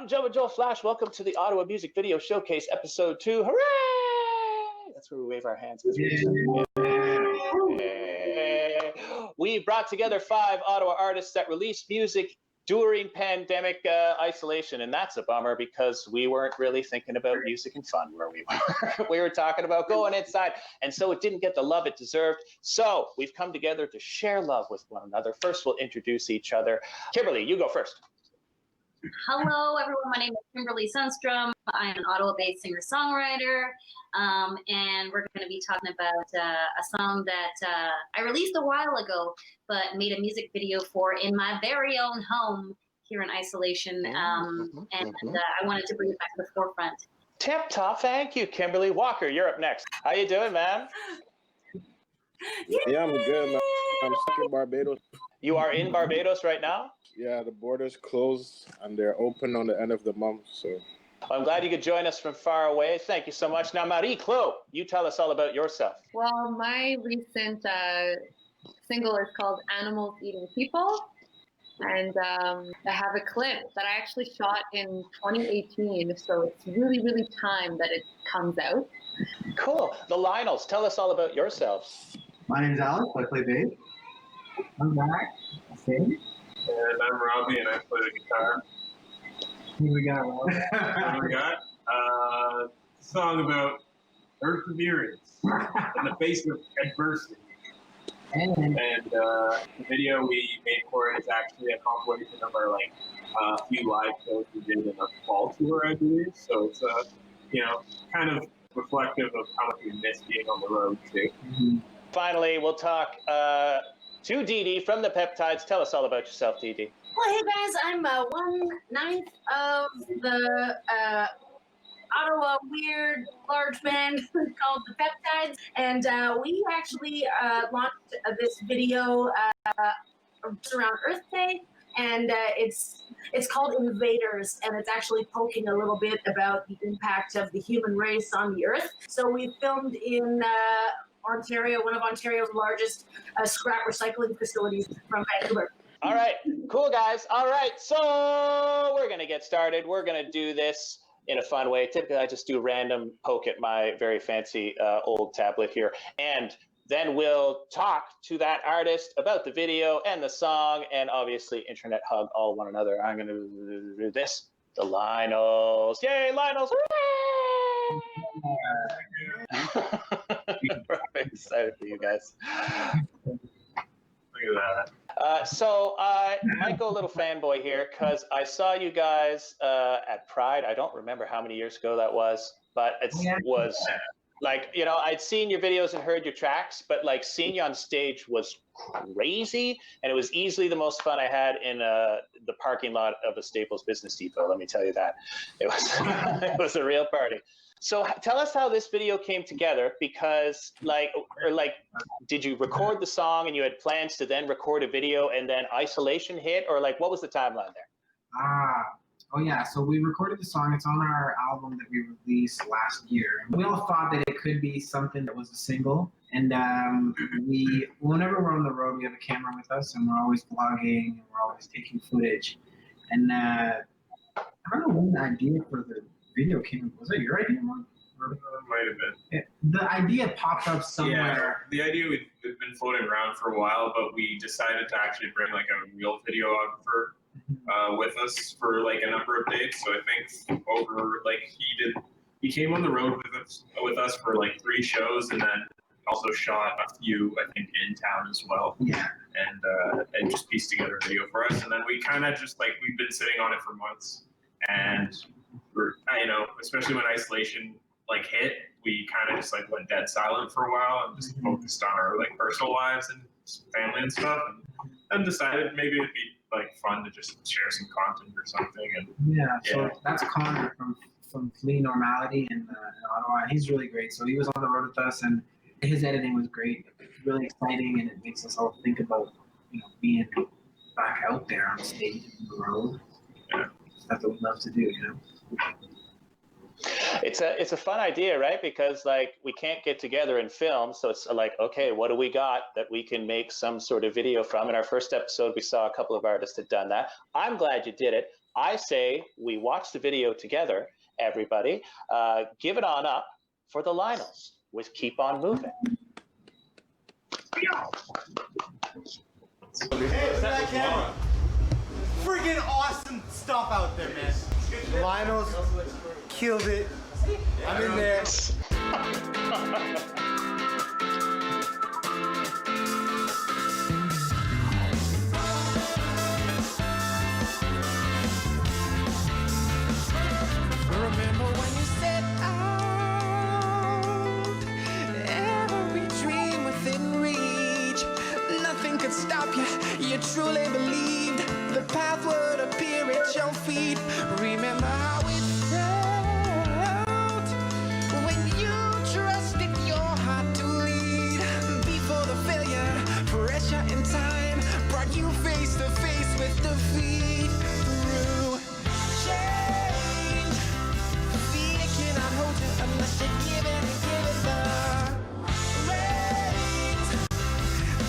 I'm Jumpin Joel Flash. Welcome to the Ottawa Music Video Showcase, Episode 2. Hooray! That's where we wave our hands. We brought together 5 Ottawa artists that released music during pandemic isolation, and that's a bummer because we weren't really thinking about music and fun where we were. We were talking about going inside, and so it didn't get the love it deserved. So we've come together to share love with one another. First, we'll introduce each other. Kimberly, you go first. Hello, everyone. My name is Kimberly Sunstrum. I am an Ottawa-based singer-songwriter, and we're going to be talking about a song that I released a while ago, but made a music video for in my very own home here in isolation, I wanted to bring it back to the forefront. Tip top, thank you, Kimberly. Walker, you're up next. How you doing, man? Yeah, I'm good, man. I'm stuck in Barbados. You are in Barbados right now? Yeah, the borders closed and they're open on the end of the month. So I'm glad you could join us from far away. Thank you so much. Now, Marie-Clo, you tell us all about yourself. Well, my recent single is called Animals Eating People. And I have a clip that I actually shot in 2018. So it's really, really time that it comes out. Cool. The Lionyls, tell us all about yourselves. My name's Alex. I play bass. I'm Mac. I sing. And I'm Robbie, and I play the guitar. Who we got, Rob? What we got? A song about perseverance in the face of adversity. And the video we made for it is actually a compilation of our few live shows we did in a fall tour, I believe. So it's kind of reflective of how much we miss being on the road too. Mm-hmm. Finally, we'll talk to DeeDee from the Peptides. Tell us all about yourself, DeeDee. Well, hey guys, I'm 1/9 of the Ottawa weird large band called the Peptides, and we actually launched this video around Earth Day, and it's called Invaders, and it's actually poking a little bit about the impact of the human race on the Earth. So we filmed in Ontario, one of Ontario's largest scrap recycling facilities from Vancouver. All right, cool guys. All right, so we're gonna get started. We're gonna do this in a fun way. Typically, I just do random poke at my very fancy old tablet here, and then we'll talk to that artist about the video and the song, and obviously internet hug all one another. I'm gonna do this. The Lionyls. Yay, Lionyls! I'm very excited for you guys. Look at that. So I might go a little fanboy here because I saw you guys at Pride. I don't remember how many years ago that was, but it was like, I'd seen your videos and heard your tracks, but like seeing you on stage was crazy. And it was easily the most fun I had in the parking lot of a Staples Business Depot. Let me tell you that. It was, it was a real party. So tell us how this video came together, because did you record the song and you had plans to then record a video and then isolation hit, or what was the timeline there? Oh yeah, so we recorded the song. It's on our album that we released last year. We all thought that it could be something that was a single, and whenever we're on the road, we have a camera with us, and we're always vlogging, and we're always taking footage. And I don't know when the idea for the video came. Was that your idea, Mark? Might have been. Yeah, the idea popped up somewhere. Yeah, the idea we'd been floating around for a while, but we decided to actually bring a real videographer with us for a number of dates. So I think over he came on the road with us for 3 shows, and then also shot a few, I think, in town as well. Yeah. And just pieced together a video for us, and then we kind of just we've been sitting on it for months, and we're, especially when isolation hit, we kind of just went dead silent for a while and just focused on our personal lives and family and stuff, and then decided maybe it'd be fun to just share some content or something. And so that's Connor from Flee Normality in Ottawa, and he's really great. So he was on the road with us, and his editing was great. It's really exciting, and it makes us all think about being back out there on stage on the road. Yeah. Stuff that we love to do, It's a fun idea, right? Because we can't get together and film, so it's okay, what do we got that we can make some sort of video from? In our first episode, we saw a couple of artists had done that. I'm glad you did it. I say we watch the video together, everybody. Give it on up for the Lionyls with Keep On Moving. Hey, look at that camera. Freaking awesome stuff out there, man. The Lionyls killed it. I'm in there. Remember when you set out, every dream within reach, nothing could stop you, you truly believed the path would appear at your feet. Remember how it felt when you trusted your heart to lead. Before the failure, pressure and time brought you face to face with defeat. Through change, fear cannot hold you unless you give it and give it the reins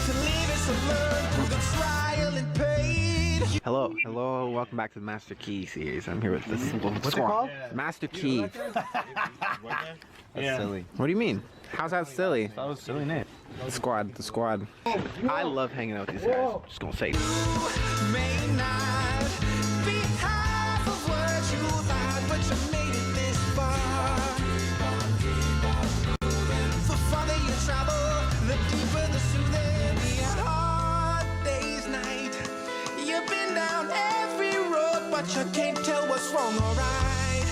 to leave it to learn through the trial and pain. Hello, welcome back to the Master Key series. I'm here with the What's it called? Master Key. Yeah. Silly. What do you mean? How's that silly? That was a silly name. The squad. I love hanging out with these guys. Just gonna say. May not be half of what you thought, but you made it this far. The farther you travel, the deeper the soothing. The hard day's night. You've been down every road, but you can't tell what's wrong or right.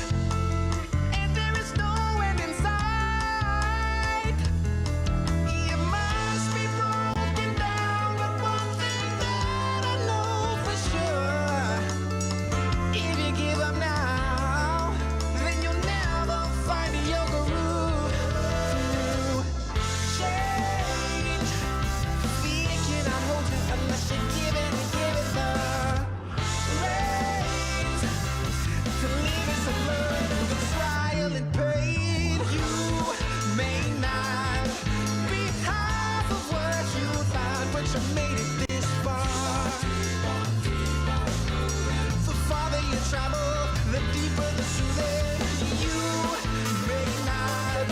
And there is no end in sight. You must be broken down, but one thing that I know for sure: if you give up now, then you'll never find your groove. Through change, fear cannot hold you unless you give it and give it the reins to leave it to learn through the trial and pain. You may not be half of what you thought, but you made it this far. The farther you travel, the deeper the soothing. You may not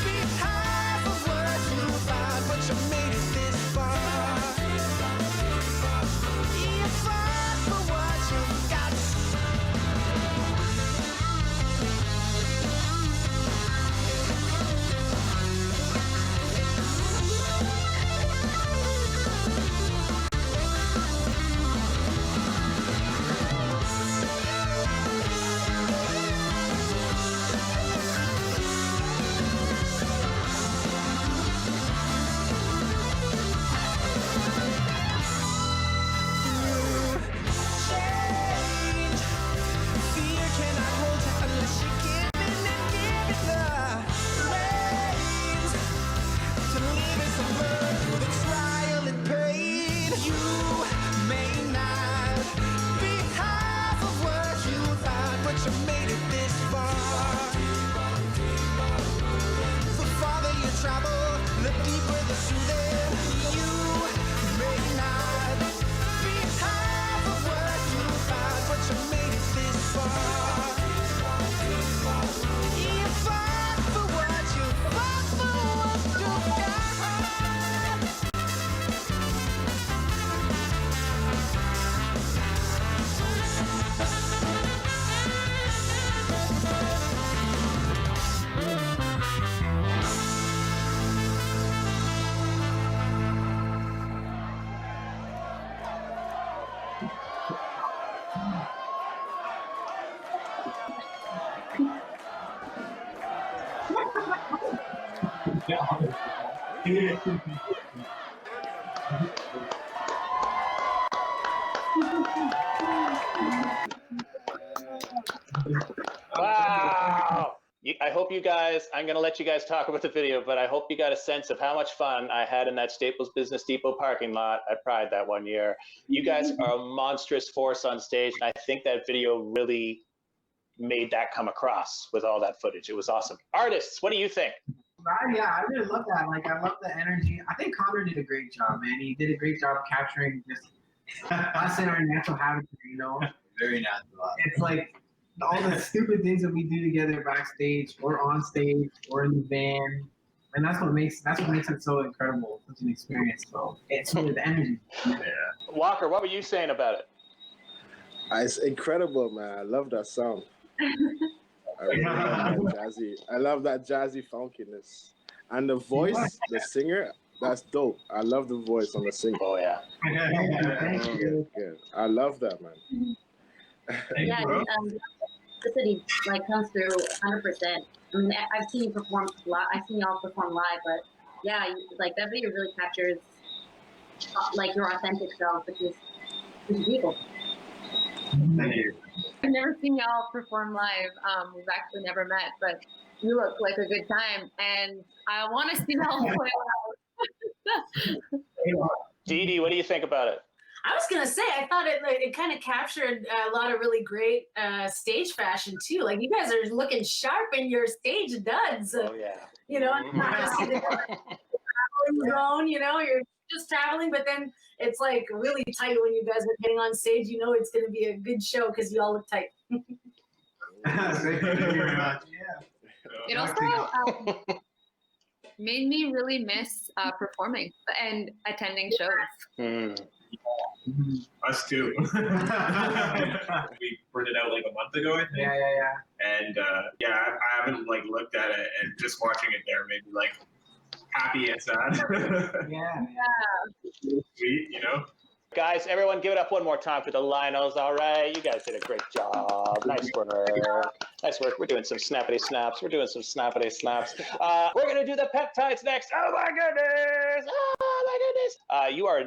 be half of what you thought, but you made it this far. You fight for what you've got. Change, fear cannot hold you unless you give in and give it the reins to leave it to learn through the trial and pain. You may not be half of what you thought, but you made it this far. The farther you travel, the deeper the soothing. You may not be half of what you thought, but you made it this far. You fought for what you got. Wow. I hope you guys, I'm going to let you guys talk about the video, but I hope you got a sense of how much fun I had in that Staples Business Depot parking lot at Pride that one year. You guys are a monstrous force on stage, and I think that video really made that come across with all that footage. It was awesome. Artists, what do you think? Yeah, I really love that. Like, I love the energy. I think Connor did a great job, man. He did a great job capturing just us in our natural habitat, you know? Very natural. It's like all the stupid things that we do together backstage or on stage or in the van. And that's what makes it so incredible, such an experience. So it's the energy. Yeah. Walker, what were you saying about it? It's incredible, man. I love that sound. I really love that jazzy. I love that jazzy funkiness. And the voice, the singer, that's dope. I love the voice on the singer. Oh yeah. Thank you. Good. I love that, man. Yeah, the city like comes through 100%. I mean, I've seen you perform live. I've seen y'all perform live, but yeah, like that video really captures like your authentic self, which is beautiful. Thank you. I've never seen y'all perform live. We've actually never met, but you look like a good time, and I want to see y'all play live. DeeDee, what do you think about it? I was gonna say, I thought it kind of captured a lot of really great stage fashion too. Like you guys are looking sharp in your stage duds. Oh yeah. You know, not just in the traveling zone. You know, you're just traveling, but then it's like really tight when you guys are getting on stage. You know, it's gonna be a good show because you all look tight. Thank you very much. Yeah. It also made me really miss performing and attending shows. Us too. We printed out like a month ago, I think. Yeah. And I haven't like looked at it, and just watching it there made me like happy and sad. Yeah. Sweet, you know. Guys, everyone give it up one more time for the Lionyls. All right, you guys did a great job. Nice work. Nice work. We're doing some snappity snaps. We're going to do the Peptides next. Oh my goodness. You are a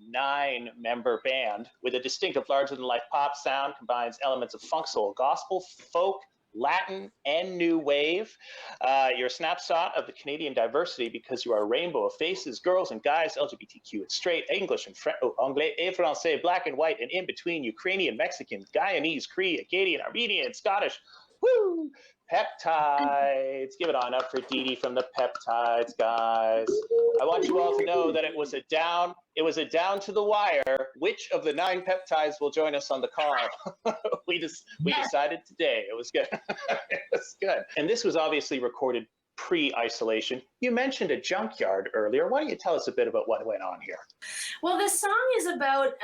nine-member band with a distinctive larger-than-life pop sound, combines elements of funk, soul, gospel, folk, Latin, and new wave. You're a snapshot of the Canadian diversity because you are a rainbow of faces, girls and guys, LGBTQ and straight, English and Anglais et Français, black and white, and in between, Ukrainian, Mexican, Guyanese, Cree, Acadian, Armenian, Scottish. Woo! Peptides. Give it on up for DeeDee from the Peptides, guys. I want you all to know that it was a down to the wire. Which of the 9 peptides will join us on the call? we decided today. It was good. It was good. And this was obviously recorded pre-isolation. You mentioned a junkyard earlier. Why don't you tell us a bit about what went on here? Well, this song is about,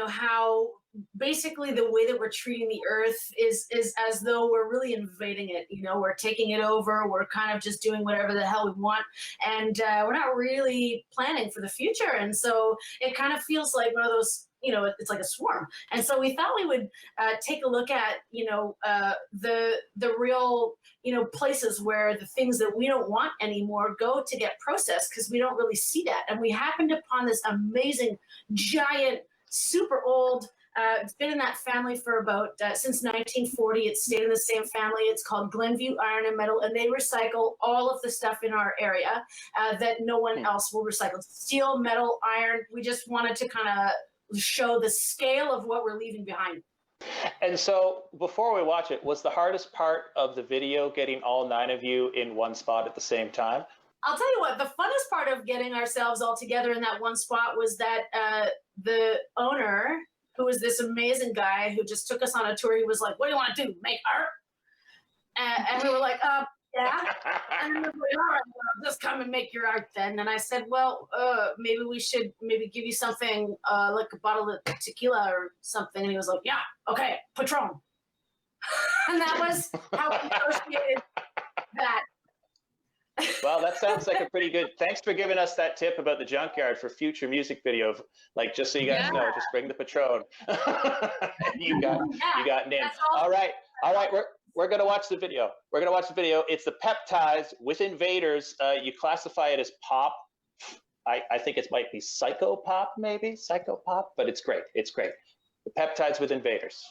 how basically the way that we're treating the earth is as though we're really invading it. You know, we're taking it over. We're kind of just doing whatever the hell we want. And we're not really planning for the future. And so it kind of feels like one of those, it's like a swarm. And so we thought we would take a look at, the real, places where the things that we don't want anymore go to get processed because we don't really see that. And we happened upon this amazing, giant, super old, it's been in that family for about, since 1940. It's stayed in the same family. It's called Glenview Iron and Metal, and they recycle all of the stuff in our area that no one else will recycle. Steel, metal, iron. We just wanted to kind of show the scale of what we're leaving behind. And so before we watch it, was the hardest part of the video getting all 9 of you in one spot at the same time? I'll tell you what, the funnest part of getting ourselves all together in that one spot was that the owner, who was this amazing guy who just took us on a tour, he was like, "What do you want to do, make art?" And we were like, yeah. And he was like, "All right, well, just come and make your art then." And I said, well, maybe we should give you something like a bottle of tequila or something. And he was like, yeah, okay, Patron. And that was how we negotiated that. Well, that sounds like a pretty good. Thanks for giving us that tip about the junkyard for future music video. Like, just so you guys know, just bring the Patron. you got named. All right. We're gonna watch the video. It's the Peptides with Invaders. You classify it as pop. I think it might be psychopop, maybe psychopop, but it's great. The Peptides with Invaders.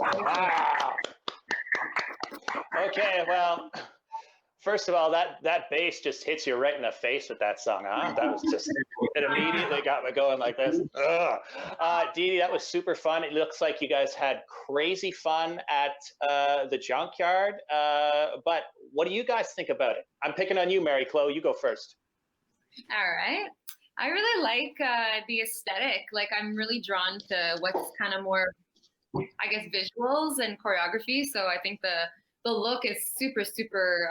Wow. Okay, well, first of all, that bass just hits you right in the face with that song, huh? That was just, it immediately got me going like this. Ugh. DeeDee, that was super fun. It looks like you guys had crazy fun at the junkyard. But what do you guys think about it? I'm picking on you, Marie-Clo. You go first. All right. I really like the aesthetic. Like, I'm really drawn to what's kind of more, I guess, visuals and choreography. So I think the look is super, super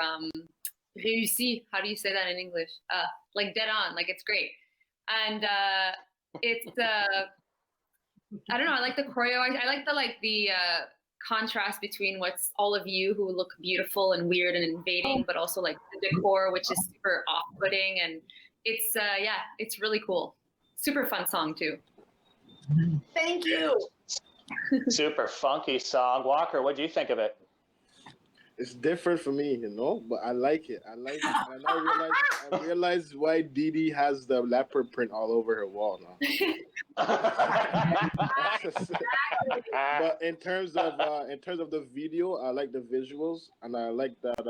réussi. How do you say that in English? Like dead on. Like, it's great. And it's I don't know. I like the choreo. I like the contrast between what's all of you who look beautiful and weird and invading, but also like the decor, which is super off-putting, and it's it's really cool. Super fun song too. Thank you. Super funky song. Walker, what do you think of it? It's different for me, you know, but I like it. And I realized why DeeDee has the leopard print all over her wall now. But in terms of the video, I like the visuals, and I like that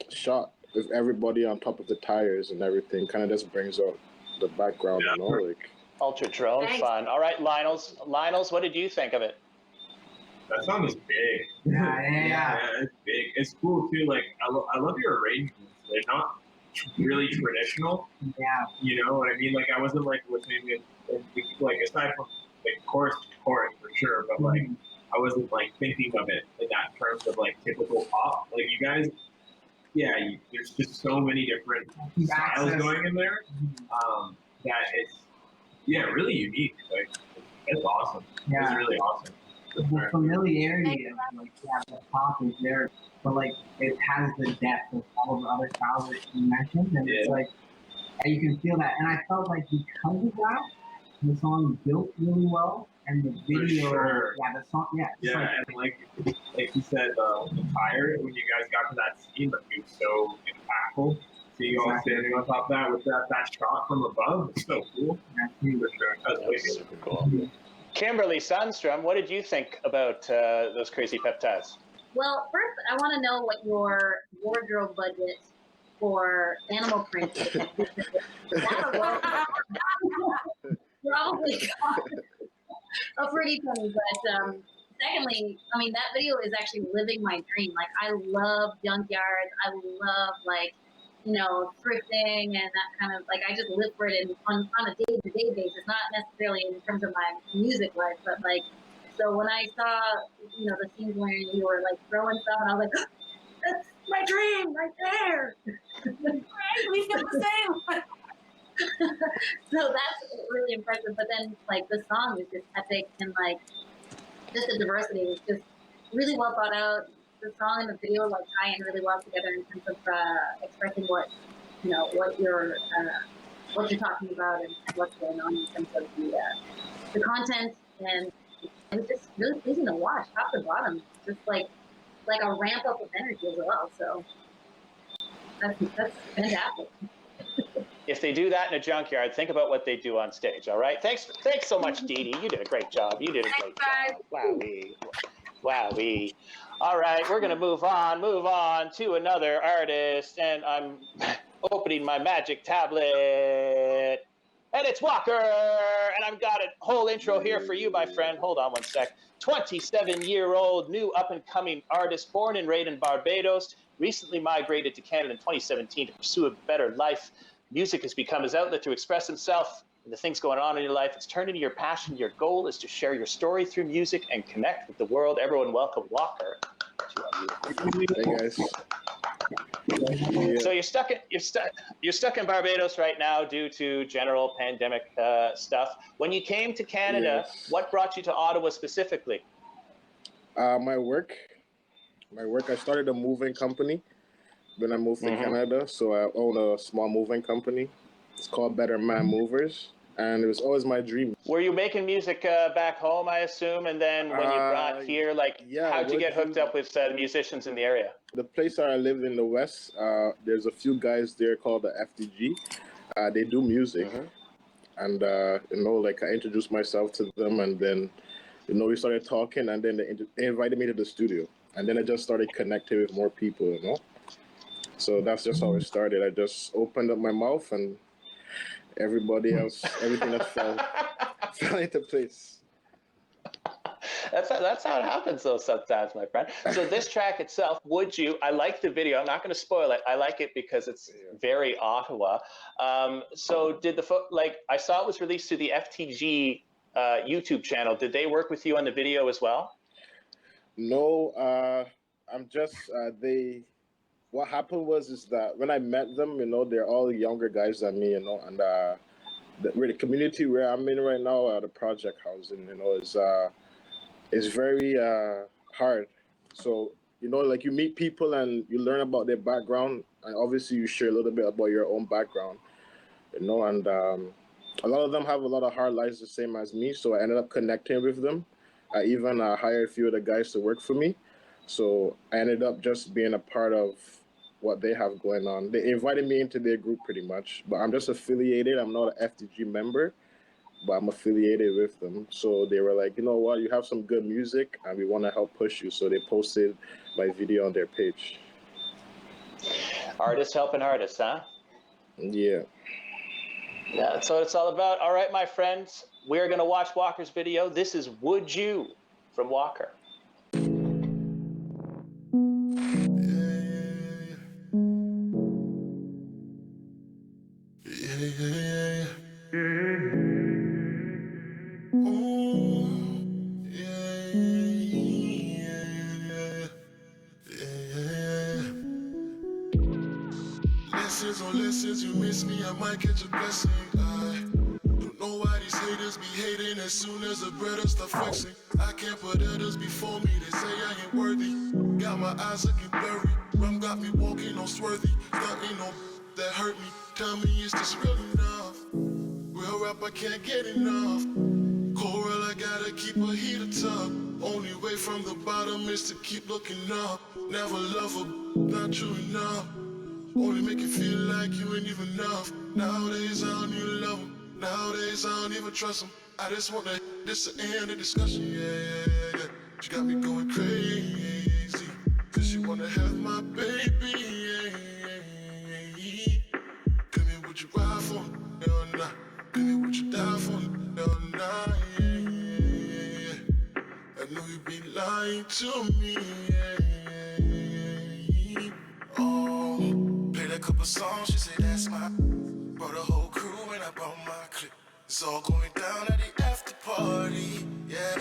shot with everybody on top of the tires and everything. Kind of just brings out the background, you know, like ultra drone fun. All right, Lionyls, what did you think of it? That song is big. Yeah. It's big. It's cool too. Like I love your arrangements. They're not really traditional. Yeah. You know what I mean? Like I wasn't like listening to like aside from like chorus for sure, but like I wasn't like thinking of it in that terms of like typical pop. Like you guys, there's just so many different styles going in there that it's really unique. Like it's awesome. Yeah. It's really awesome. The familiarity of like the pop is there, but like it has the depth of all the other styles that you mentioned, and it's like you can feel that. And I felt like because of that, the song built really well, and the video, the song, and like you said, the tire when you guys got to that scene, like it was so impactful. Seeing you all standing on top of that with that shot from above, it's so cool. That's super cool. Kimberly Sunstrum, what did you think about those crazy peptides? Well, first, I want to know what your wardrobe budget for animal print is. Probably a pretty penny, but secondly, I mean, that video is actually living my dream. Like, I love junkyards. I love, like, you know, thrifting and that kind of, like, I just live for it on a day-to-day basis, not necessarily in terms of my music life, but, like, so when I saw, you know, the scenes where you were, like, throwing stuff, and I was like, that's my dream right there. We feel the same. So that's really impressive, but then, like, the song is just epic, and, like, just the diversity is just really well thought out. The song and the video like tie in really well together in terms of expressing what you're talking about and what's going on in terms of the content, and it was just really pleasing to watch top to bottom, just like a ramp up of energy as well. So that's fantastic. If they do that in a junkyard, think about what they do on stage. All right, thanks so much, DeeDee. You did a great job. Wowee. All right, we're going to move on to another artist, and I'm opening my magic tablet, and it's Walker, and I've got a whole intro here for you, my friend. Hold on one sec. 27-year-old new up-and-coming artist, born and raised in Barbados, recently migrated to Canada in 2017 to pursue a better life. Music has become his outlet to express himself and the things going on in your life. It's turned into your passion. Your goal is to share your story through music and connect with the world. Everyone welcome Walker. Hey guys. So you're stuck in Barbados right now due to general pandemic stuff. When you came to Canada, what brought you to Ottawa specifically? My work. I started a moving company when I moved to Canada. So I own a small moving company. It's called Better Man Movers, and it was always my dream. Were you making music back home, I assume, and then when you brought here, how'd you get hooked up with musicians in the area? The place where I live in the West, there's a few guys there called the FDG. They do music, and I introduced myself to them, and then you know, we started talking, and then they invited me to the studio, and then I just started connecting with more people, you know. So that's just how it started. I just opened up my mouth, and everybody else, everything else fell into place. That's how it happens though sometimes, my friend. So this track itself, Would You? I like the video. I'm not going to spoil it. I like it because it's very Ottawa. So did I saw it was released to the FTG YouTube channel. Did they work with you on the video as well? No, I'm just what happened is that when I met them, you know, they're all younger guys than me, you know, and the community where I'm in right now, the project housing, you know, is very hard. So, you know, like you meet people and you learn about their background, and obviously you share a little bit about your own background, you know, and a lot of them have a lot of hard lives the same as me. So I ended up connecting with them. I even hired a few of the guys to work for me. So I ended up just being a part of what they have going on. They invited me into their group pretty much, but I'm just affiliated. I'm not an FTG member, but I'm affiliated with them. So they were like, you know what, you have some good music and we want to help push you. So they posted my video on their page. Artists helping artists, huh? Yeah. Yeah, that's what it's all about. All right, my friends, we're going to watch Walker's video. This is Would You from Walker. Lessons, you miss me, I might catch a blessing. I don't know why these haters be hating as soon as the brother start flexing. I can't put others before me, they say I ain't worthy. Got my eyes looking blurry, rum got me walking on swarthy. Nothing no that hurt me, tell me is this real enough? Real rap, I can't get enough. Coral, I gotta keep a heater tub. Only way from the bottom is to keep looking up. Never love her, not true enough. Only make you feel like you ain't even enough. Nowadays I don't even love them. Nowadays I don't even trust them. I just want this to end the discussion. Yeah. She got me going crazy, cause she wanna have my baby. Tell me would you ride for me or not? Tell me would you die for me or not? I know you'd be lying to me. Played a couple songs, she said that's my. Brought a whole crew and I brought my clip. It's all going down at the after party. Yeah.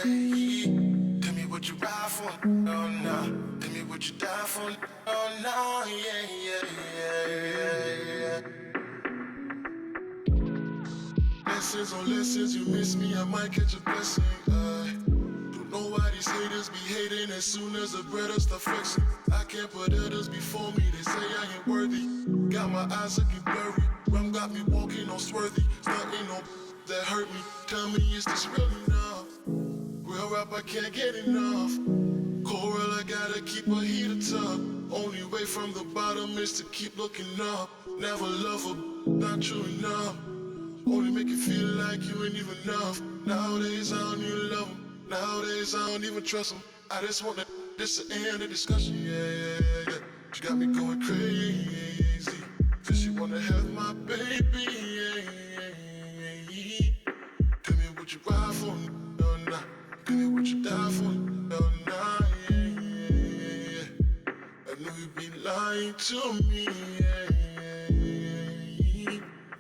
Tell me what you ride for, oh nah. Tell me what you die for, oh nah. Yeah. Lessons on lessons, you miss me, I might catch a blessing. Don't know why these haters be hating as soon as the brother start flexing. I can't put others before me, they say I ain't worthy. Got my eyes looking blurry, rum got me walking on swarthy. Nothing no that hurt me, tell me is this real enough? Real rap, I can't get enough. Coral, I gotta keep a heater tub. Only way from the bottom is to keep looking up. Never love her, not true enough. Only make you feel like you ain't even enough. Nowadays I don't even love them. Nowadays I don't even trust them. I just want this to end the discussion. Yeah. She got me going crazy, cause she wanna have my baby. Tell me would you ride for me or not? Tell me would you die for me or not? I know you'd be lying to me.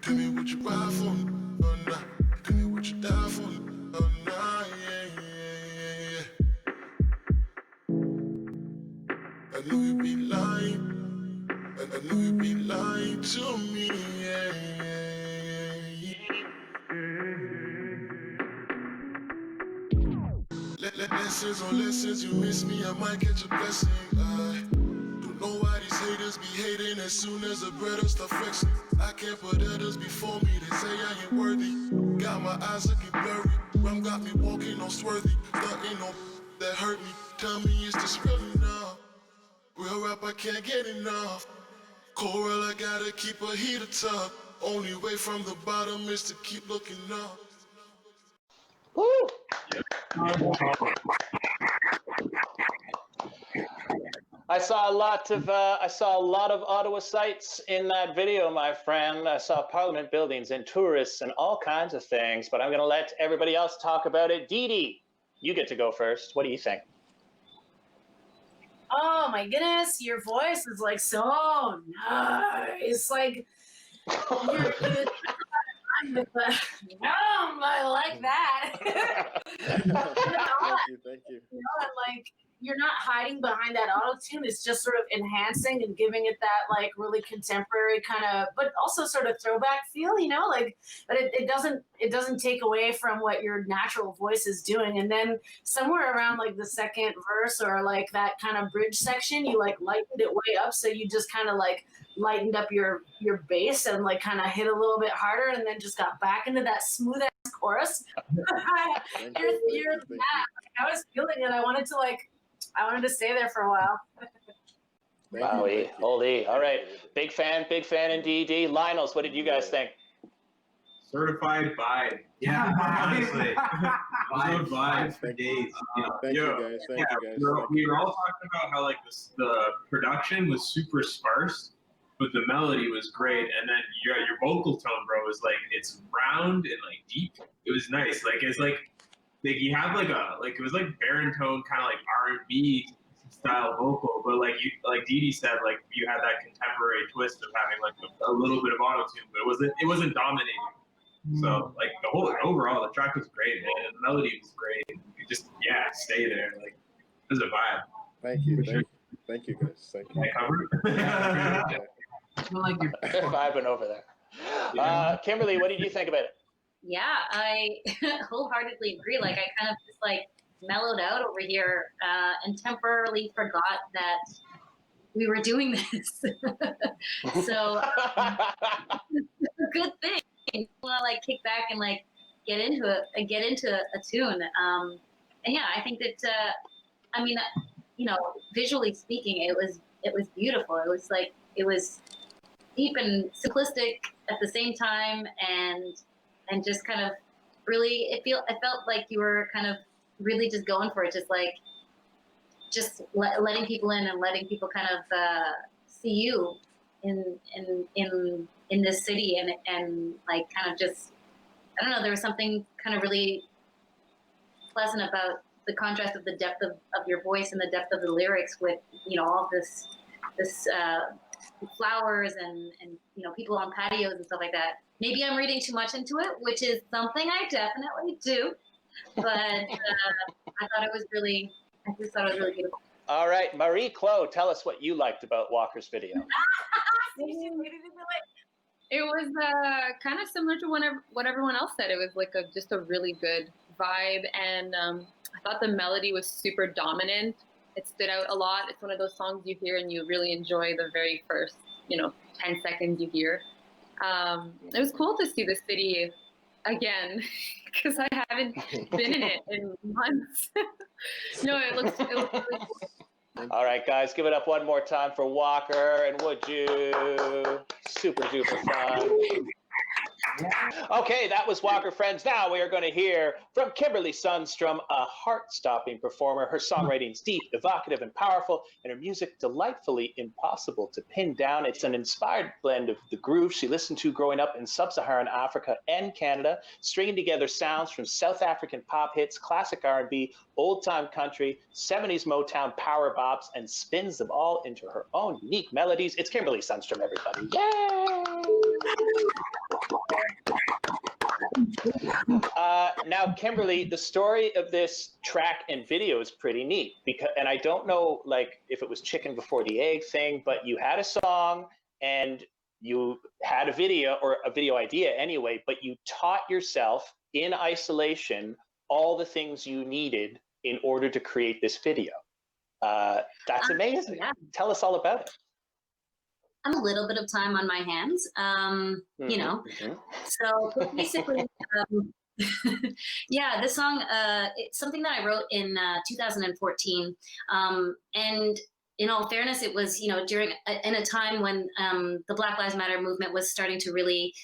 Tell me would you ride for me or not? Tell me would you die for me or not? I know you'd be lying. I know you'd be lying to me. Lessons on lessons, you miss me, I might catch a blessing. I don't know why these haters be hating as soon as the brother start flexing. I can't put others before me, they say I ain't worthy. Got my eyes looking blurry, rum got me walking on swarthy. Nothing no that hurt me, tell me is this real enough? Real rap, I can't get enough. Coral, I gotta keep a heater tub. Only way from the bottom is to keep looking up. Woo! I saw a lot of Ottawa sights in that video, my friend. I saw Parliament buildings and tourists and all kinds of things. But I'm going to let everybody else talk about it. DeeDee, you get to go first. What do you think? Oh my goodness, your voice is like so nice. Like you're with the I like that. Thank you. You know, and like you're not hiding behind that auto tune. It's just sort of enhancing and giving it that like really contemporary kind of, but also sort of throwback feel. You know, like but it doesn't take away from what your natural voice is doing. And then somewhere around like the second verse or like that kind of bridge section, you like lightened it way up, so you just kind of like lightened up your bass and like kind of hit a little bit harder, and then just got back into that smooth ass chorus. I was feeling it. I wanted to stay there for a while. Wowie, holy. All right. Big fan in DeeDee. Lionyls, what did you guys think? Certified vibe. Yeah, honestly. Vibe for days. Thank you guys. We were all talking about how like the production was super sparse, but the melody was great, and then your vocal tone, bro, was like it's round and like deep. It was nice. Like it's like you have like it was like baritone kind of like R&B style vocal, but like DeeDee said, like you had that contemporary twist of having like a little bit of auto tune, but it wasn't dominating. So like overall the track was great, man, and the melody was great. You just stay there. Like it was a vibe. Thank you guys. Thank you. I covered. Like vibing over there. Kimberly, what did you think about it? Yeah, I wholeheartedly agree. Like I kind of just like mellowed out over here and temporarily forgot that we were doing this. So it's a good thing. You want to like kick back and like get into a tune. And yeah, I think that I mean, you know, visually speaking, it was beautiful. It was deep and simplistic at the same time, and just kind of really it felt like you were kind of really just going for it, just letting people in and letting people kind of see you in this city, and like kind of just, I don't know, there was something kind of really pleasant about the contrast of the depth of your voice and the depth of the lyrics with, you know, all this flowers and you know, people on patios and stuff like that. Maybe I'm reading too much into it, which is something I definitely do, but I thought it was really beautiful. All right, Marie-Clo, tell us what you liked about Walker's video. It was kind of similar to what everyone else said. It was like just a really good vibe, and I thought the melody was super dominant. It stood out a lot. It's one of those songs you hear and you really enjoy the very first, 10 seconds you hear. It was cool to see the city again, because I haven't been in it in months. No, it looks really cool. All right, guys, give it up one more time for Walker, and would you? Super duper fun. Okay, that was Walker Friends. Now we are going to hear from Kimberly Sunstrum, a heart-stopping performer. Her songwriting's deep, evocative, and powerful, and her music delightfully impossible to pin down. It's an inspired blend of the groove she listened to growing up in sub-Saharan Africa and Canada, stringing together sounds from South African pop hits, classic R&B, old-time country, 70s Motown power bops, and spins them all into her own unique melodies. It's Kimberly Sunstrum, everybody. Yay! Now, Kimberly, the story of this track and video is pretty neat, and I don't know, like, if it was chicken before the egg thing, but you had a song and you had a video, or a video idea anyway, but you taught yourself in isolation all the things you needed in order to create this video. That's amazing. Yeah. Tell us all about it. I'm a little bit of time on my hands, you know. So basically, yeah, this song, it's something that I wrote in 2014. And in all fairness, it was, during in a time when the Black Lives Matter movement was starting to really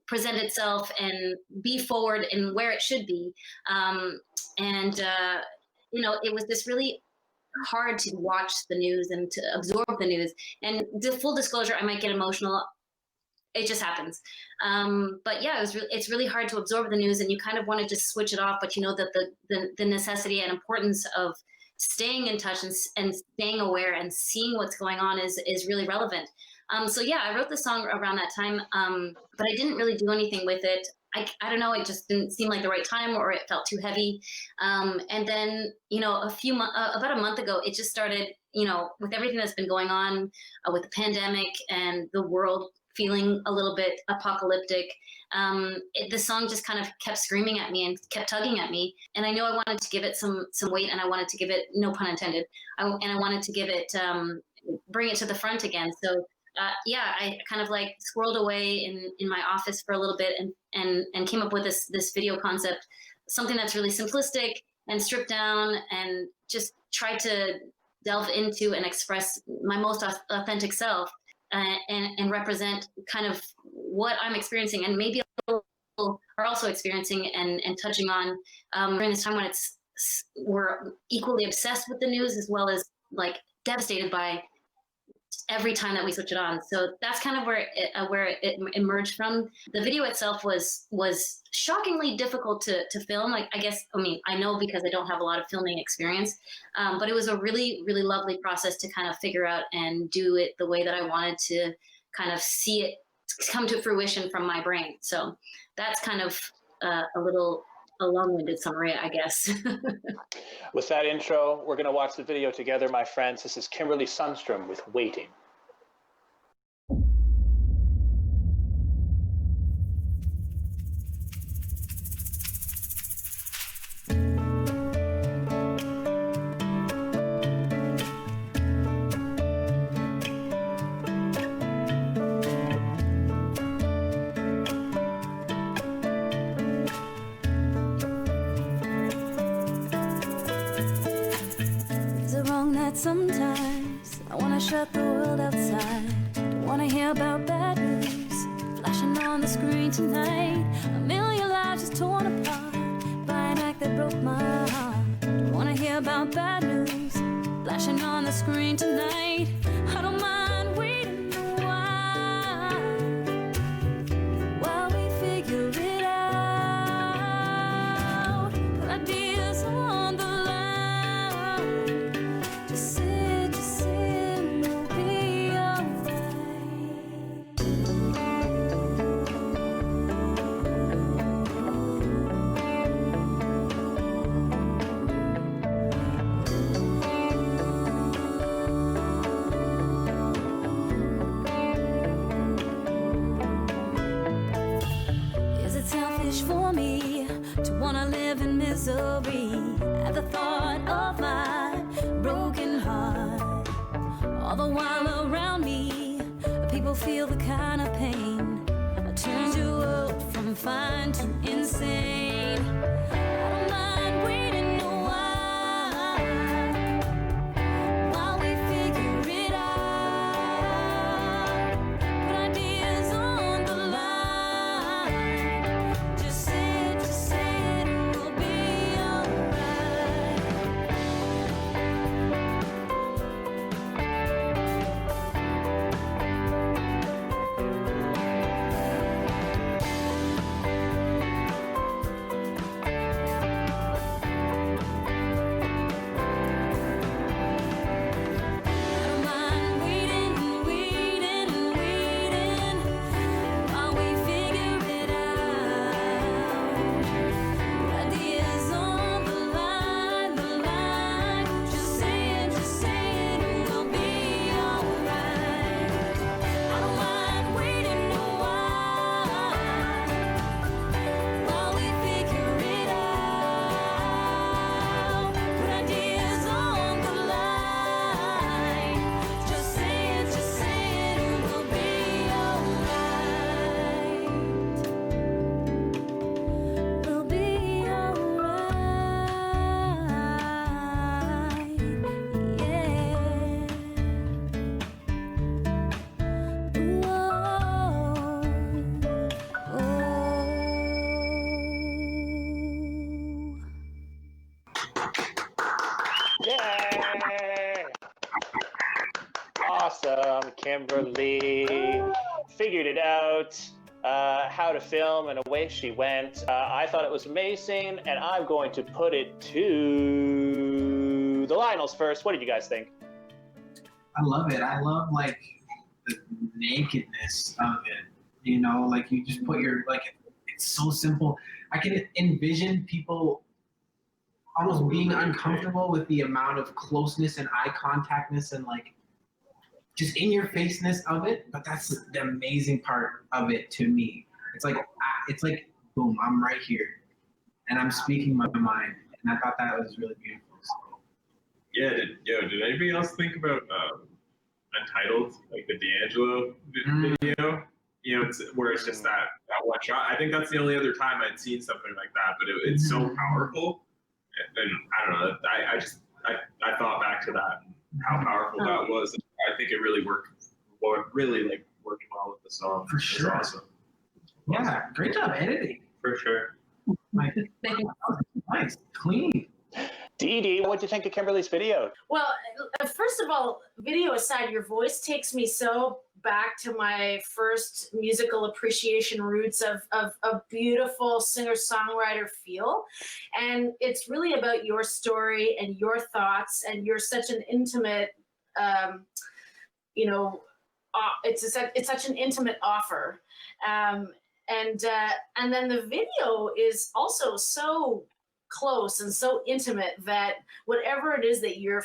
present itself and be forward in where it should be. You know, it was just really hard to watch the news and to absorb the news. And the full disclosure, I might get emotional. It just happens. But yeah, it's really hard to absorb the news, and you kind of want to just switch it off. But you know that the necessity and importance of staying in touch and staying aware and seeing what's going on is really relevant. So yeah, I wrote the song around that time, but I didn't really do anything with it. I don't know, it just didn't seem like the right time, or it felt too heavy. And then, you know, about a month ago, it just started, you know, with everything that's been going on with the pandemic and the world feeling a little bit apocalyptic. The song just kind of kept screaming at me and kept tugging at me. And I know I wanted to give it some weight, and I wanted to give it, no pun intended, and I wanted to give it, bring it to the front again. So yeah, I kind of like squirreled away in my office for a little bit and came up with this video concept, something that's really simplistic and stripped down, and just try to delve into and express my most authentic self, and represent kind of what I'm experiencing, and maybe people are also experiencing and touching on during this time when we're equally obsessed with the news, as well as like devastated by every time that we switch it on. So that's kind of where it emerged from. The video itself was shockingly difficult to film. Like, I know because I don't have a lot of filming experience, but it was a really, really lovely process to kind of figure out and do it the way that I wanted to kind of see it come to fruition from my brain. So that's kind of a long-winded summary, I guess. With that intro, we're going to watch the video together, my friends. This is Kimberly Sunstrum with Waiting. Sometimes I wanna shut the world outside. Don't wanna hear about bad news flashing on the screen tonight. A million lives just torn apart by an act that broke my heart. Don't wanna hear about bad news flashing on the screen tonight. I don't mind waiting a while we figure it out. Put ideas on the line. Just sit, we'll be alright. Is it selfish for me to wanna live in misery at the thought of my broken heart? All the while around me, people feel the kind of pain that turns you up from fine to insane. I don't mind waiting a while we figure it out. Put ideas on the line. Just sit, we'll be alright. awesome. Kimberly figured it out, how to film, and away she went. I thought it was amazing, and I'm going to put it to the Lionyls first. What did you guys think? I love it. I love like the nakedness of it. You know, like you just put your it's so simple. I can envision people almost being uncomfortable with the amount of closeness and eye contactness and like just in your faceness of it. But that's the amazing part of it to me. It's like boom, I'm right here, and I'm speaking my mind. And I thought that was really beautiful. So. Yeah. Did anybody else think about Untitled, like the D'Angelo video? You know, it's where it's just that one shot. I think that's the only other time I'd seen something like that, but it's so powerful. And I don't know. I thought back to that, how powerful that was. I think it really worked well with the song. For sure. Awesome. Yeah, great job editing. For sure. Nice, clean. DeeDee, what do you think of Kimberly's video? Well, first of all, video aside, your voice takes me so back to my first musical appreciation roots of beautiful singer-songwriter feel. And it's really about your story and your thoughts, and you're such an intimate, it's such an intimate offer. And then the video is also so close and so intimate that whatever it is that you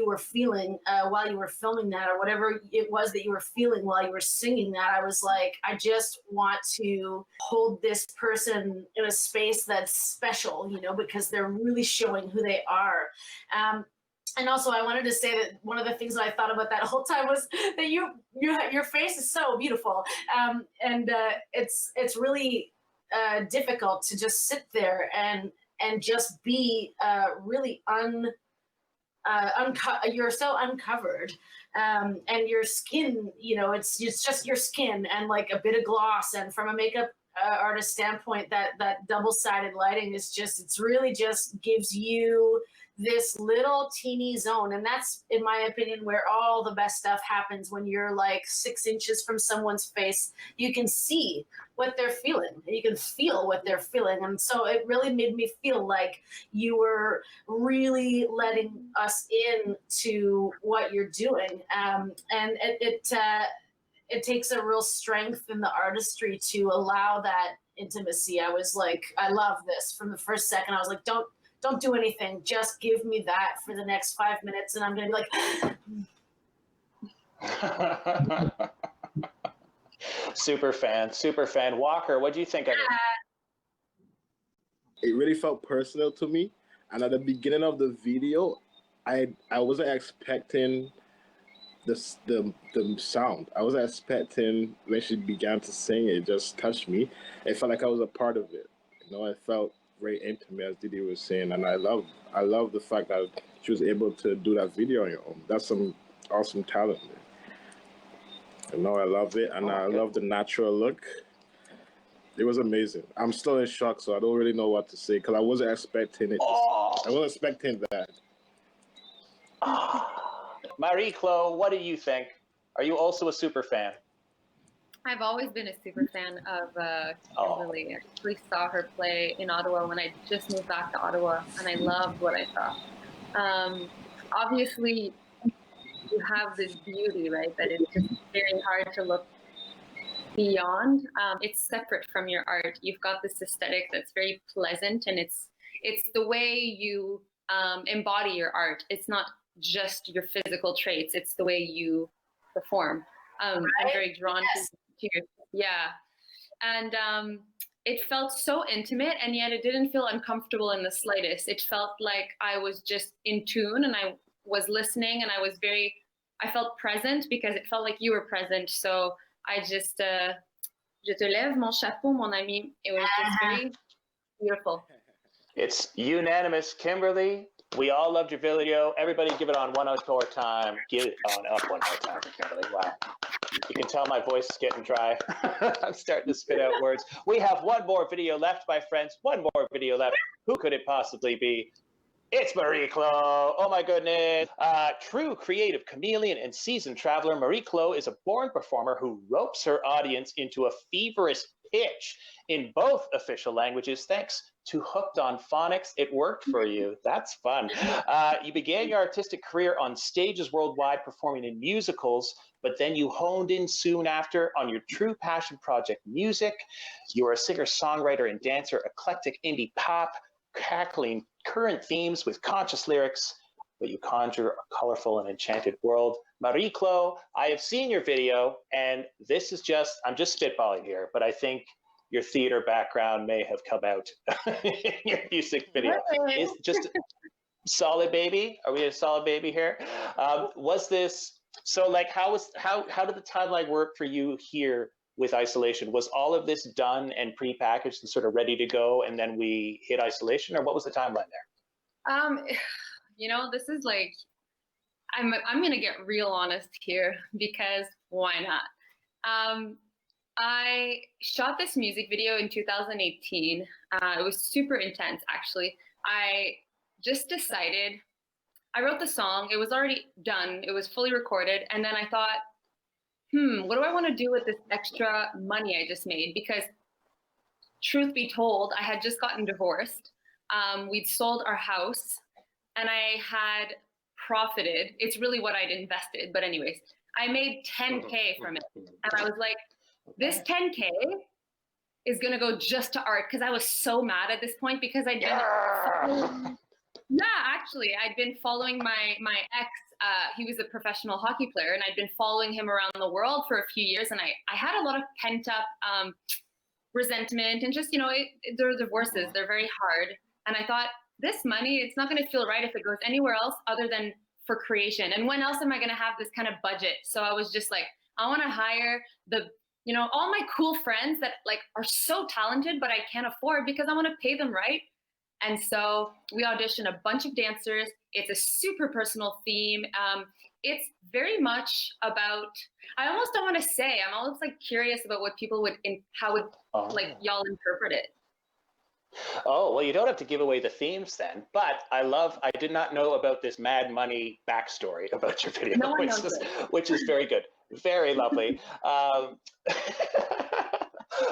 were feeling while you were filming that, or whatever it was that you were feeling while you were singing that, I was like, I just want to hold this person in a space that's special, because they're really showing who they are. And also, I wanted to say that one of the things that I thought about that whole time was that your face is so beautiful, and it's really difficult to just sit there and just be really you're so uncovered, and your skin, it's just your skin and like a bit of gloss. And from a makeup artist standpoint, that double-sided lighting it's really just gives you this little teeny zone. And that's, in my opinion, where all the best stuff happens. When you're like 6 inches from someone's face, you can see what they're feeling, and you can feel what they're feeling. And so it really made me feel like you were really letting us in to what you're doing. And it takes a real strength in the artistry to allow that intimacy. I was like, I love this. From the first second, I was like, don't do anything. Just give me that for the next 5 minutes, and I'm going to be like... Super fan. Walker, what do you think of it? It really felt personal to me. And at the beginning of the video, I wasn't expecting the sound. I wasn't expecting when she began to sing. It just touched me. It felt like I was a part of it. It felt very intimate, as DeeDee was saying, and I love the fact that she was able to do that video on her own. That's some awesome talent there. I love it, and I love the natural look. It was amazing. I'm still in shock, so I don't really know what to say, because I wasn't expecting it. I wasn't expecting that. Marie-Clo, what do you think? Are you also a super fan? I've always been a super fan of Kimberly. I actually saw her play in Ottawa when I just moved back to Ottawa, and I loved what I saw. Obviously, you have this beauty, right, that it's just very hard to look beyond. It's separate from your art. You've got this aesthetic that's very pleasant, and it's the way you embody your art. It's not just your physical traits. It's the way you perform. I'm very drawn to and it felt so intimate, and yet it didn't feel uncomfortable in the slightest. It felt like I was just in tune, and I was listening, and I felt present, because it felt like you were present. So I just je te lève mon chapeau, mon ami. It was just very beautiful. It's unanimous. Kimberly, we all loved your video. Everybody give it on one more time. Give it on up one more time for Kimberly. Wow. You can tell my voice is getting dry. I'm starting to spit out words. We have one more video left, my friends. One more video left. Who could it possibly be? It's Marie-Clo. Oh my goodness. True creative chameleon and seasoned traveler, Marie-Clo is a born performer who ropes her audience into a feverish pitch in both official languages thanks to Hooked on Phonics. It worked for you. That's fun. You began your artistic career on stages worldwide performing in musicals, but then you honed in soon after on your true passion project, music. You are a singer, songwriter, and dancer, eclectic indie pop, cackling current themes with conscious lyrics, but you conjure a colorful and enchanted world. Marie-Clo, I have seen your video, and this is just, I'm just spitballing here, but I think your theater background may have come out in your music video. Is just solid baby? Are we a solid baby here? Was this, so like how did the timeline work for you here with Isolation? Was all of this done and pre-packaged and sort of ready to go, and then we hit Isolation, or what was the timeline there? You know, this is like, I'm gonna get real honest here because why not? I shot this music video in 2018. It was super intense, actually. I just decided, I wrote the song, it was already done, it was fully recorded, and then I thought, what do I want to do with this extra money I just made? Because truth be told, I had just gotten divorced. We'd sold our house and I had profited. It's really what I'd invested. But anyways, I made 10K from it. And I was like, this 10K is going to go just to art. Because I was so mad at this point because I'd been... Yeah, actually, I'd been following my ex. He was a professional hockey player, and I'd been following him around the world for a few years. And I had a lot of pent up resentment and just, you know, they're divorces. They're very hard. And I thought, this money, it's not going to feel right if it goes anywhere else other than for creation. And when else am I going to have this kind of budget? So I was just like, I want to hire all my cool friends that like are so talented, but I can't afford because I want to pay them right. And so we auditioned a bunch of dancers. It's a super personal theme. It's very much about, I almost don't want to say, I'm almost like curious about what people like y'all interpret it. Oh, well, you don't have to give away the themes then, but I did not know about this Mad Money backstory about your video, which is very good. Very lovely.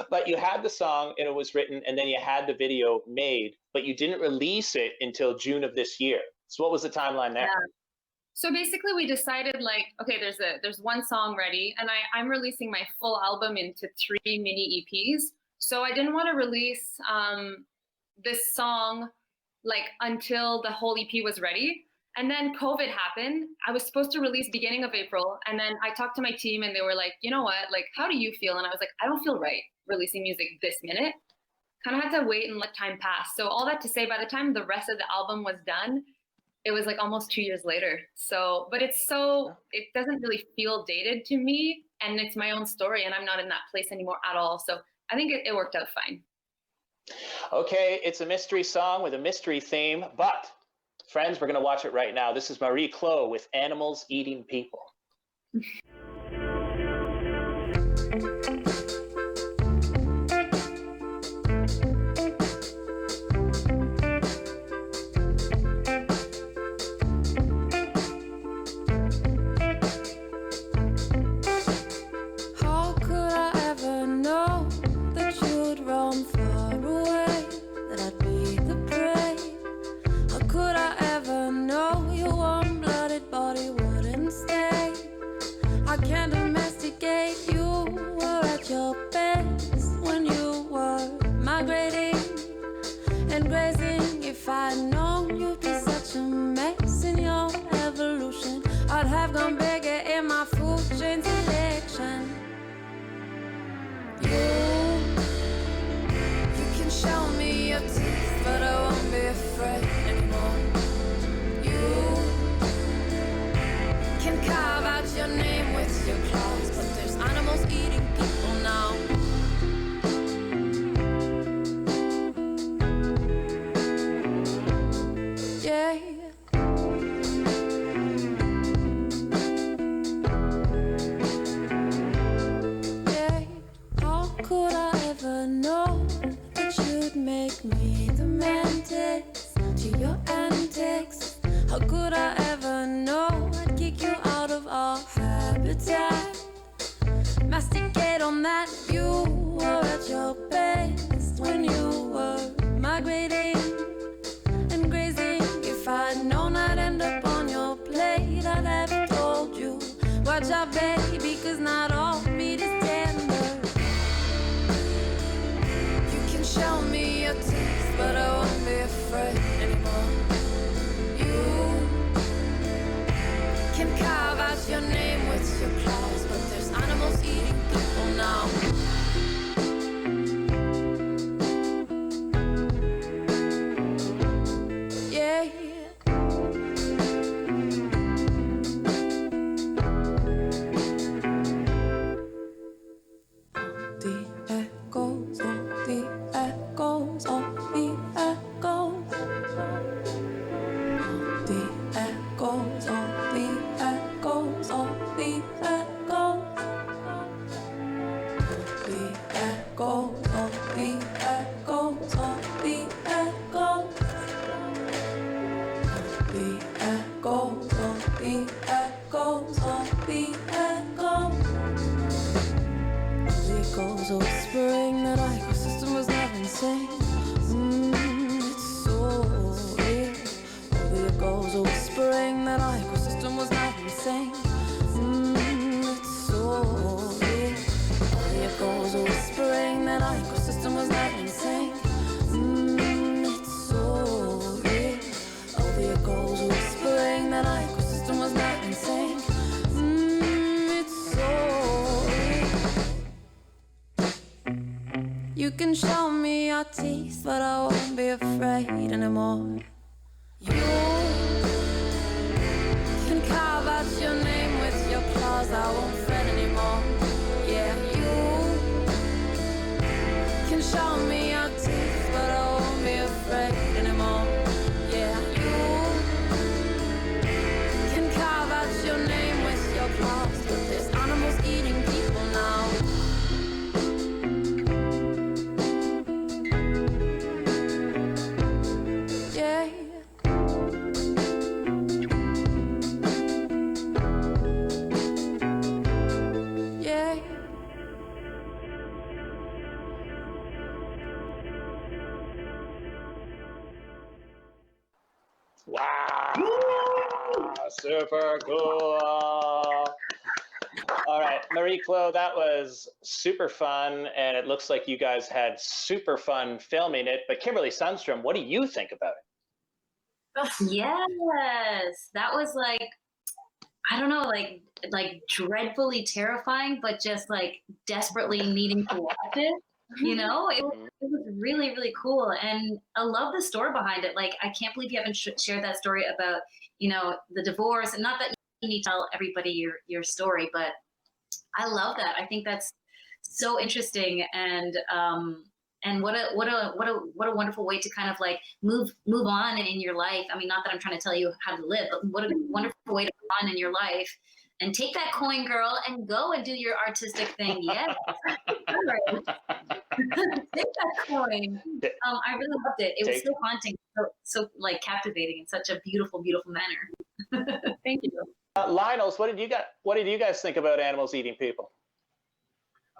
But you had the song and it was written, and then you had the video made, but you didn't release it until June of this year. So what was the timeline there? Yeah. So basically we decided like, okay, there's one song ready, and I'm releasing my full album into 3 mini EPs. So I didn't want to release this song like until the whole EP was ready. And then COVID happened. I was supposed to release beginning of April. And then I talked to my team and they were like, you know what, like, how do you feel? And I was like, I don't feel right releasing music this minute. Kind of had to wait and let time pass. So all that to say, by the time the rest of the album was done, it was like almost 2 years later. So, but it doesn't really feel dated to me. And it's my own story and I'm not in that place anymore at all. So I think it worked out fine. Okay, it's a mystery song with a mystery theme, but friends, we're going to watch it right now. This is Marie-Clo with Animals Eating People. How could I ever know that you'd run far away, that I'd be the prey? How could I ever know your warm-blooded body wouldn't stay? I can't domesticate you. Were at your best when you were migrating and grazing. If I'd known you'd be such a mess in your evolution, I'd have gone bigger in my food chain selection. You can show me your teeth, but I won't be afraid anymore. You can carve out your name with your claws, but there's animals eating people now. Yeah. I ever know I'd kick you out of our habitat? Masticate on that, you were at your best when you were migrating and grazing. If I'd known I'd end up on your plate, I'd have told you, watch out baby, cause not all meat is tender. You can show me your teeth, but I won't be afraid anymore. You can carve out your name with your claws, but there's animals eating people now. Yeah. The echoes of the echoes of the echoes. The echoes of the echoes of the echoes. The echoes of the echoes of the echoes. The echoes of the echoes of the echoes. The echoes are whispering that our ecosystem was never insane. It's so real. The echoes are whispering that our ecosystem was never insane. It's so real. The echoes are whispering that our ecosystem was never insane. It's so real. The echoes are whispering that our ecosystem was never insane. It's so real. You can show me your teeth, but I won't be afraid anymore. You can carve out your name with your claws, I won't fret anymore. Yeah, you can show me your teeth, but I won't be afraid anymore. Yeah, you can carve out your name with your claws, but there's animals eating people now. Yeah. Yeah. Wow, super cool. All right, Marie-Clo, that was super fun, and it looks like you guys had super fun filming it. But Kimberly Sunstrum, what do you think about it? Yes, that was like, I don't know, like dreadfully terrifying, but just like desperately needing to watch it. You know, it was really, really cool, and I love the story behind it. Like, I can't believe you haven't shared that story about, you know, the divorce, and not that you need to tell everybody your story, but I love that. I think that's so interesting, and what a wonderful way to kind of like move on in your life. I mean, not that I'm trying to tell you how to live, but what a wonderful way to move on in your life. And take that coin, girl, and go and do your artistic thing. Yes. Take that coin. I really loved it. It was so haunting, so like captivating in such a beautiful, beautiful manner. Thank you. Lionyls, what did you guys think about animals eating people?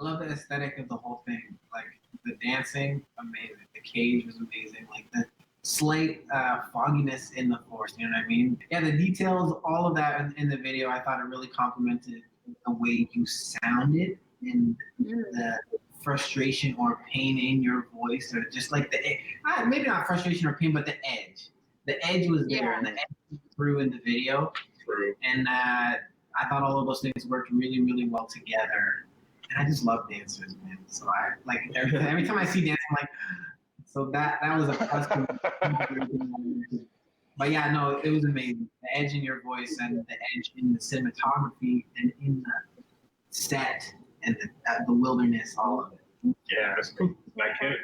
I love the aesthetic of the whole thing. Like the dancing, amazing. The cage was amazing. Like the slight fogginess in the forest, you know what I mean? Yeah, the details, all of that in the video, I thought it really complemented the way you sounded and the frustration or pain in your voice, or just like maybe not frustration or pain, but the edge. The edge was there, and the edge through in the video. True. And I thought all of those things worked really, really well together. And I just love dancers, man. So I like every time I see dancing, I'm like, so that was a plus. But yeah, no, it was amazing. The edge in your voice and the edge in the cinematography and in the set and the wilderness, all of it. Yeah, I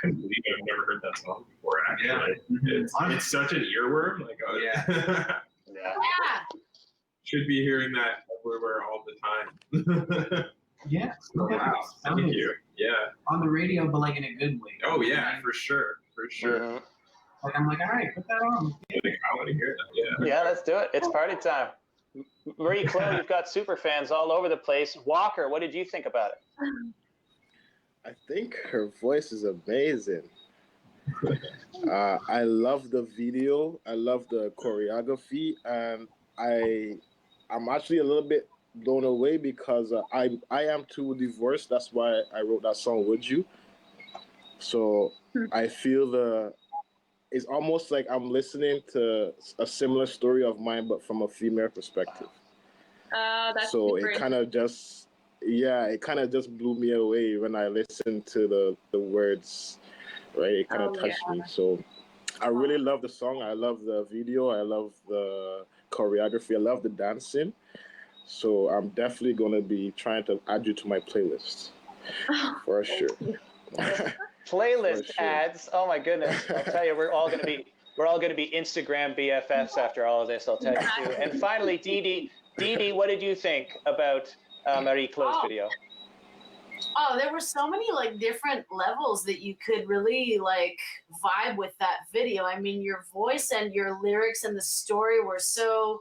couldn't believe I've never heard that song before. Actually, it's such an earworm. Like, oh yeah, yeah. Should be hearing that everywhere all the time. Yeah. Wow. Thank you. Yeah. On the radio, but like in a good way. Oh yeah, for sure. For sure. Like, I'm like, all right, put that on. I want to hear that. Yeah, let's do it. It's party time. Marie-Clo, you've got super fans all over the place. Walker, what did you think about it? I think her voice is amazing. I love the video. I love the choreography, and I'm actually a little bit blown away because I am too divorced. That's why I wrote that song "Would You." So I feel it's almost like I'm listening to a similar story of mine, but from a female perspective. That's So super it kind of just blew me away when I listened to the words, right? It kind of touched me. So I really love the song. I love the video. I love the choreography. I love the dancing. So I'm definitely going to be trying to add you to my playlist for sure. Playlist ads. Oh my goodness! I'll tell you, we're all going to be Instagram BFFs after all of this. I'll tell you too. And finally, DeeDee, what did you think about Marie-Clo's video? Oh, there were so many like different levels that you could really like vibe with that video. I mean, your voice and your lyrics and the story were so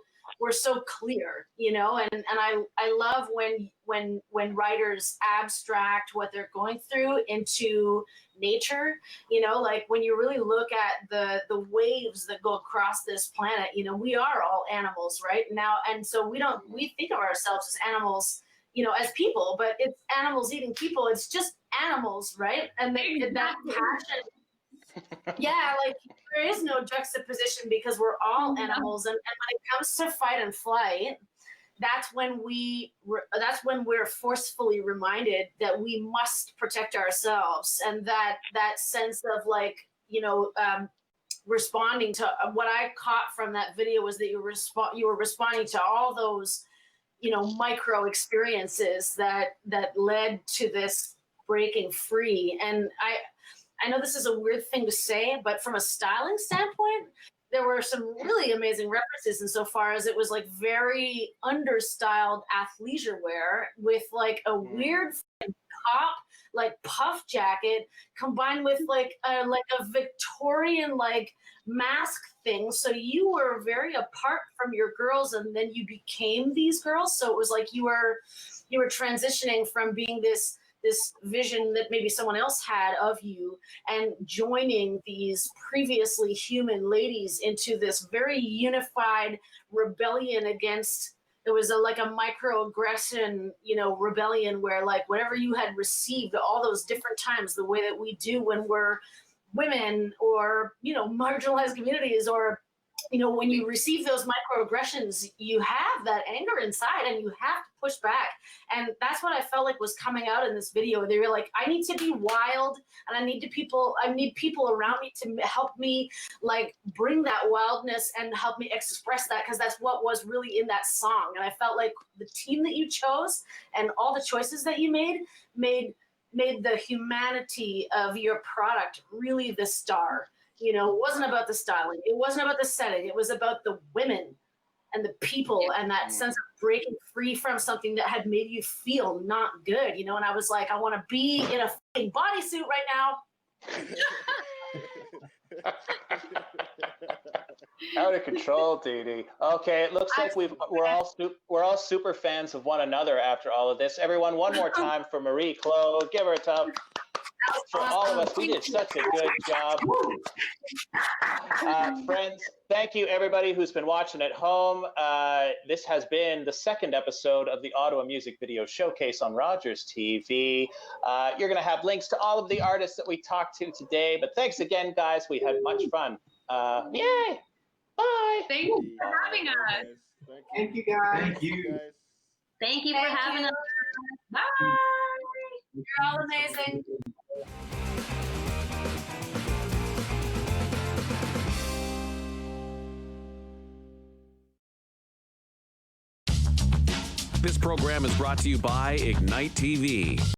clear, you know, and I love when writers abstract what they're going through into nature, you know, like when you really look at the waves that go across this planet, you know, we are all animals right now, and so we think of ourselves as animals, you know, as people, but it's animals eating people. It's just animals, right? And that passion. Yeah, like there is no juxtaposition because we're all animals, and when it comes to fight and flight, that's when we're forcefully reminded that we must protect ourselves, and that sense of like, you know, responding to what I caught from that video was that you were responding to all those, you know, micro experiences that led to this breaking free. And I know this is a weird thing to say, but from a styling standpoint, there were some really amazing references insofar as it was like very understyled athleisure wear with like a weird top, like puff jacket combined with like a Victorian like mask thing. So you were very apart from your girls, and then you became these girls. So it was like you were transitioning from being this vision that maybe someone else had of you and joining these previously human ladies into this very unified rebellion against. It was like a microaggression, you know, rebellion where like whatever you had received all those different times, the way that we do when we're women or, you know, marginalized communities, or, you know, when you receive those microaggressions, you have that anger inside and you have to push back. And that's what I felt like was coming out in this video. They were like, I need to be wild, and I need people around me to help me like bring that wildness and help me express that, because that's what was really in that song. And I felt like the team that you chose and all the choices that you made the humanity of your product really the star. You know, it wasn't about the styling. It wasn't about the setting. It was about the women and the people and that sense of breaking free from something that had made you feel not good, you know? And I was like, I want to be in a fucking bodysuit right now. Out of control, DeeDee. Okay, it looks like we're all super fans of one another after all of this. Everyone, one more time for Marie-Clo. Give her a tough. For all of us, we did such a good job. Friends, thank you everybody who's been watching at home. This has been the second episode of the Ottawa Music Video Showcase on Rogers TV. You're going to have links to all of the artists that we talked to today. But thanks again, guys. We had much fun. Yay! Bye! Thank you for having us. Thank you, guys. Thank you. Thank you for having us. Bye. You're all amazing. This program is brought to you by Ignite TV.